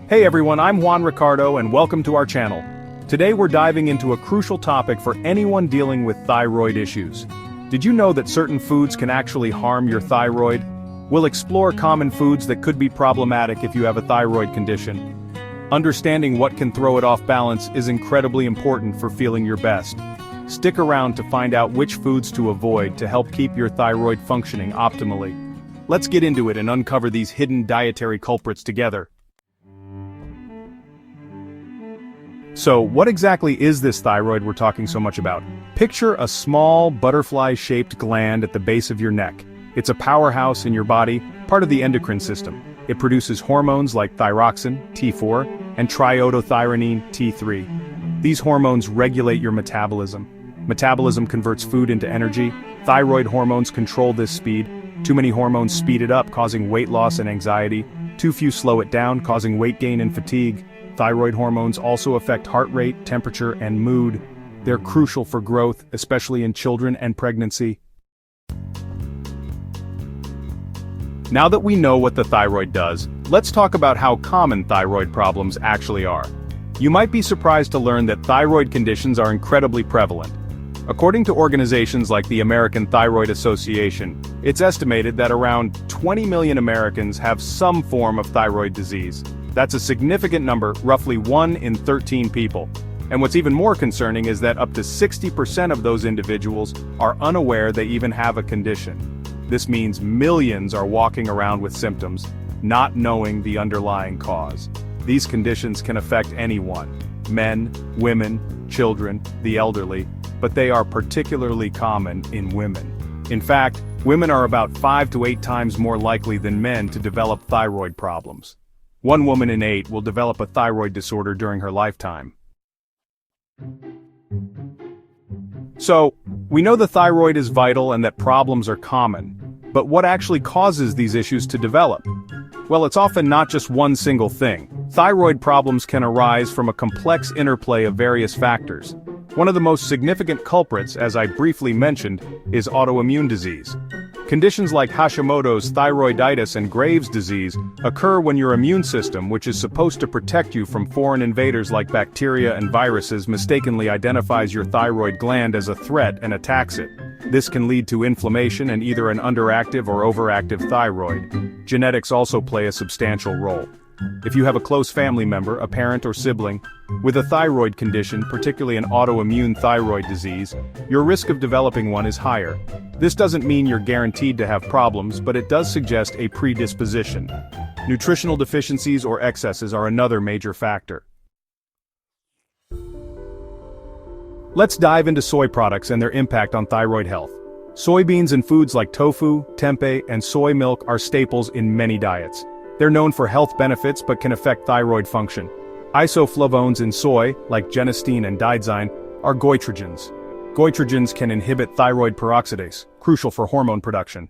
Hey everyone, I'm Juan Ricardo and welcome to our channel. Today we're diving into a crucial topic for anyone dealing with thyroid issues. Did you know that certain foods can actually harm your thyroid? We'll explore common foods that could be problematic if you have a thyroid condition. Understanding what can throw it off balance is incredibly important for feeling your best. Stick around to find out which foods to avoid to help keep your thyroid functioning optimally. Let's get into it and uncover these hidden dietary culprits together. So, what exactly is this thyroid we're talking so much about? Picture a small, butterfly-shaped gland at the base of your neck. It's a powerhouse in your body, part of the endocrine system. It produces hormones like thyroxine, T4, and triiodothyronine, T3. These hormones regulate your metabolism. Metabolism converts food into energy. Thyroid hormones control this speed. Too many hormones speed it up, causing weight loss and anxiety. Too few slow it down, causing weight gain and fatigue. Thyroid hormones also affect heart rate, temperature, and mood. They're crucial for growth, especially in children and pregnancy. Now that we know what the thyroid does, let's talk about how common thyroid problems actually are. You might be surprised to learn that thyroid conditions are incredibly prevalent. According to organizations like the American Thyroid Association, it's estimated that around 20 million Americans have some form of thyroid disease. That's a significant number, roughly 1 in 13 people. And what's even more concerning is that up to 60% of those individuals are unaware they even have a condition. This means millions are walking around with symptoms, not knowing the underlying cause. These conditions can affect anyone: men, women, children, the elderly, but they are particularly common in women. In fact, women are about 5 to 8 times more likely than men to develop thyroid problems. 1 woman in 8 will develop a thyroid disorder during her lifetime. So, we know the thyroid is vital and that problems are common. But what actually causes these issues to develop? Well, it's often not just one single thing. Thyroid problems can arise from a complex interplay of various factors. One of the most significant culprits, as I briefly mentioned, is autoimmune disease. Conditions like Hashimoto's thyroiditis and Graves' disease occur when your immune system, which is supposed to protect you from foreign invaders like bacteria and viruses, mistakenly identifies your thyroid gland as a threat and attacks it. This can lead to inflammation and either an underactive or overactive thyroid. Genetics also play a substantial role. If you have a close family member, a parent or sibling, with a thyroid condition, particularly an autoimmune thyroid disease, your risk of developing one is higher. This doesn't mean you're guaranteed to have problems, but it does suggest a predisposition. Nutritional deficiencies or excesses are another major factor. Let's dive into soy products and their impact on thyroid health. Soybeans and foods like tofu, tempeh, and soy milk are staples in many diets. They're known for health benefits but can affect thyroid function. Isoflavones in soy, like genistein and digoxin, are goitrogens. Goitrogens can inhibit thyroid peroxidase, crucial for hormone production.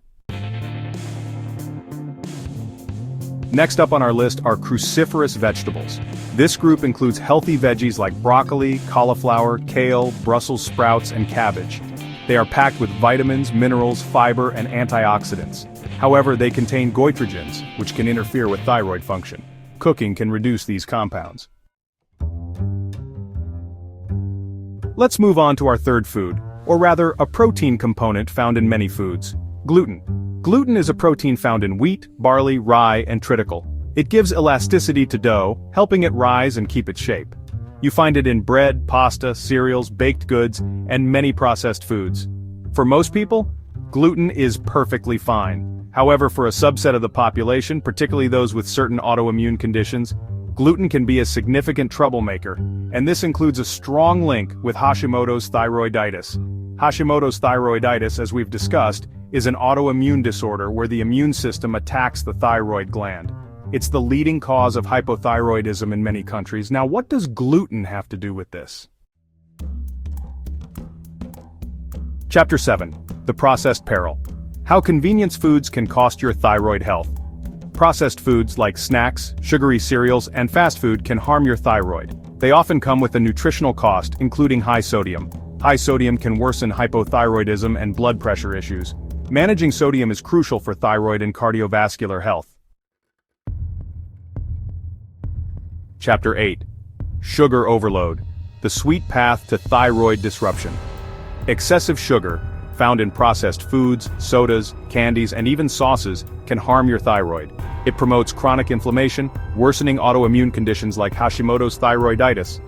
Next up on our list are cruciferous vegetables. This group includes healthy veggies like broccoli, cauliflower, kale, Brussels sprouts, and cabbage. They are packed with vitamins, minerals, fiber, and antioxidants. However, they contain goitrogens, which can interfere with thyroid function. Cooking can reduce these compounds. Let's move on to our third food, or rather, a protein component found in many foods: gluten. Gluten is a protein found in wheat, barley, rye, and triticale. It gives elasticity to dough, helping it rise and keep its shape. You find it in bread, pasta, cereals, baked goods, and many processed foods. For most people, gluten is perfectly fine. However, for a subset of the population, particularly those with certain autoimmune conditions, gluten can be a significant troublemaker, and this includes a strong link with Hashimoto's thyroiditis. Hashimoto's thyroiditis, as we've discussed, is an autoimmune disorder where the immune system attacks the thyroid gland. It's the leading cause of hypothyroidism in many countries. Now, what does gluten have to do with this? Chapter 7. The Processed Peril. How convenience foods can cost your thyroid health. Processed foods like snacks, sugary cereals, and fast food can harm your thyroid. They often come with a nutritional cost, including high sodium. High sodium can worsen hypothyroidism and blood pressure issues. Managing sodium is crucial for thyroid and cardiovascular health. Chapter 8. Sugar Overload. The Sweet Path to Thyroid Disruption. Excessive sugar, found in processed foods, sodas, candies, and even sauces, can harm your thyroid. It promotes chronic inflammation, worsening autoimmune conditions like Hashimoto's thyroiditis.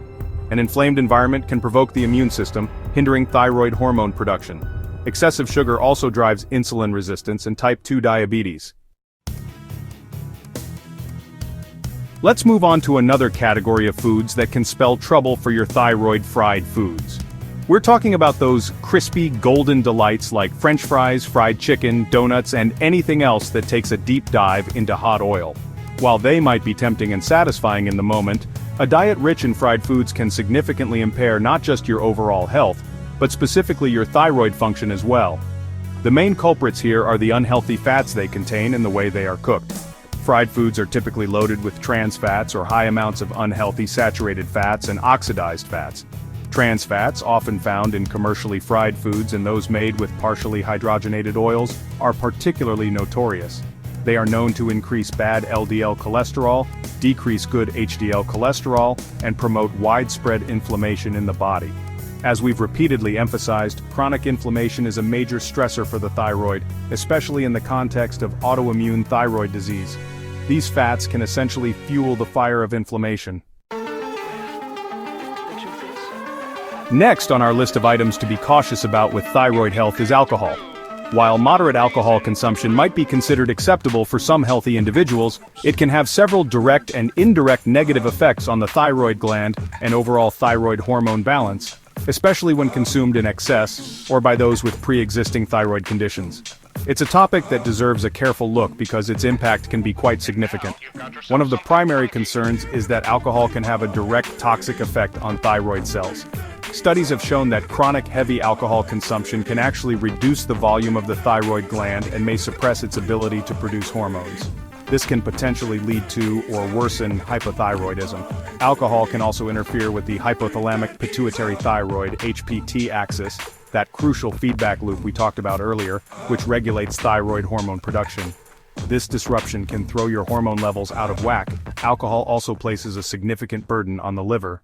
An inflamed environment can provoke the immune system, hindering thyroid hormone production. Excessive sugar also drives insulin resistance and type 2 diabetes. Let's move on to another category of foods that can spell trouble for your thyroid: fried foods. We're talking about those crispy, golden delights like French fries, fried chicken, donuts, and anything else that takes a deep dive into hot oil. While they might be tempting and satisfying in the moment, a diet rich in fried foods can significantly impair not just your overall health, but specifically your thyroid function as well. The main culprits here are the unhealthy fats they contain and the way they are cooked. Fried foods are typically loaded with trans fats or high amounts of unhealthy saturated fats and oxidized fats. Trans fats, often found in commercially fried foods and those made with partially hydrogenated oils, are particularly notorious. They are known to increase bad LDL cholesterol, decrease good HDL cholesterol, and promote widespread inflammation in the body. As we've repeatedly emphasized, chronic inflammation is a major stressor for the thyroid, especially in the context of autoimmune thyroid disease. These fats can essentially fuel the fire of inflammation. Next on our list of items to be cautious about with thyroid health is alcohol. While moderate alcohol consumption might be considered acceptable for some healthy individuals, it can have several direct and indirect negative effects on the thyroid gland and overall thyroid hormone balance, especially when consumed in excess or by those with pre-existing thyroid conditions. It's a topic that deserves a careful look because its impact can be quite significant. One of the primary concerns is that alcohol can have a direct toxic effect on thyroid cells. Studies have shown that chronic heavy alcohol consumption can actually reduce the volume of the thyroid gland and may suppress its ability to produce hormones. This can potentially lead to or worsen hypothyroidism. Alcohol can also interfere with the hypothalamic pituitary thyroid (HPT) axis, that crucial feedback loop we talked about earlier, which regulates thyroid hormone production. This disruption can throw your hormone levels out of whack. Alcohol also places a significant burden on the liver.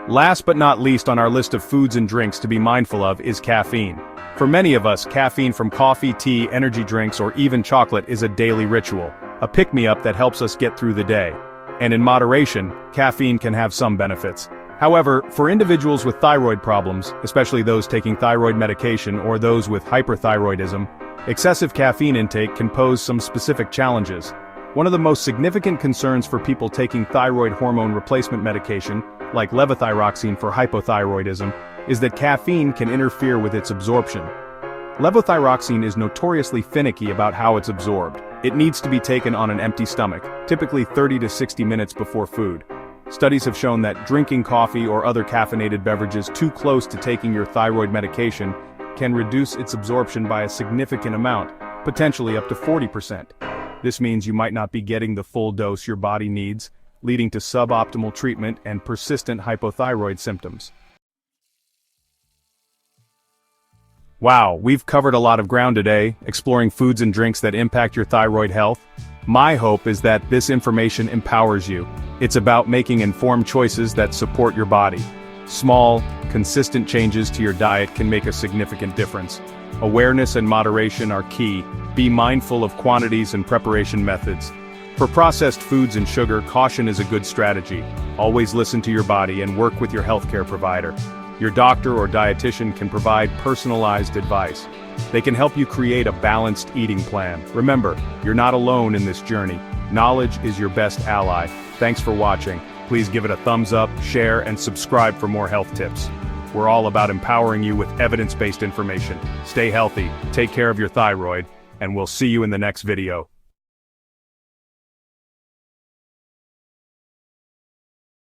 Last but not least on our list of foods and drinks to be mindful of is caffeine. For many of us, caffeine from coffee, tea, energy drinks, or even chocolate is a daily ritual, a pick-me-up that helps us get through the day. And in moderation, caffeine can have some benefits. However, for individuals with thyroid problems, especially those taking thyroid medication or those with hyperthyroidism, excessive caffeine intake can pose some specific challenges. One of the most significant concerns for people taking thyroid hormone replacement medication, like levothyroxine for hypothyroidism, is that caffeine can interfere with its absorption. Levothyroxine is notoriously finicky about how it's absorbed. It needs to be taken on an empty stomach, typically 30 to 60 minutes before food. Studies have shown that drinking coffee or other caffeinated beverages too close to taking your thyroid medication can reduce its absorption by a significant amount, potentially up to 40%. This means you might not be getting the full dose your body needs, leading to suboptimal treatment and persistent hypothyroid symptoms. Wow, we've covered a lot of ground today, exploring foods and drinks that impact your thyroid health. My hope is that this information empowers you. It's about making informed choices that support your body. Small, consistent changes to your diet can make a significant difference. Awareness and moderation are key. Be mindful of quantities and preparation methods. For processed foods and sugar, caution is a good strategy. Always listen to your body and work with your healthcare provider. Your doctor or dietitian can provide personalized advice. They can help you create a balanced eating plan. Remember, you're not alone in this journey. Knowledge is your best ally. Thanks for watching. Please give it a thumbs up, share, and subscribe for more health tips. We're all about empowering you with evidence-based information. Stay healthy, take care of your thyroid, and we'll see you in the next video.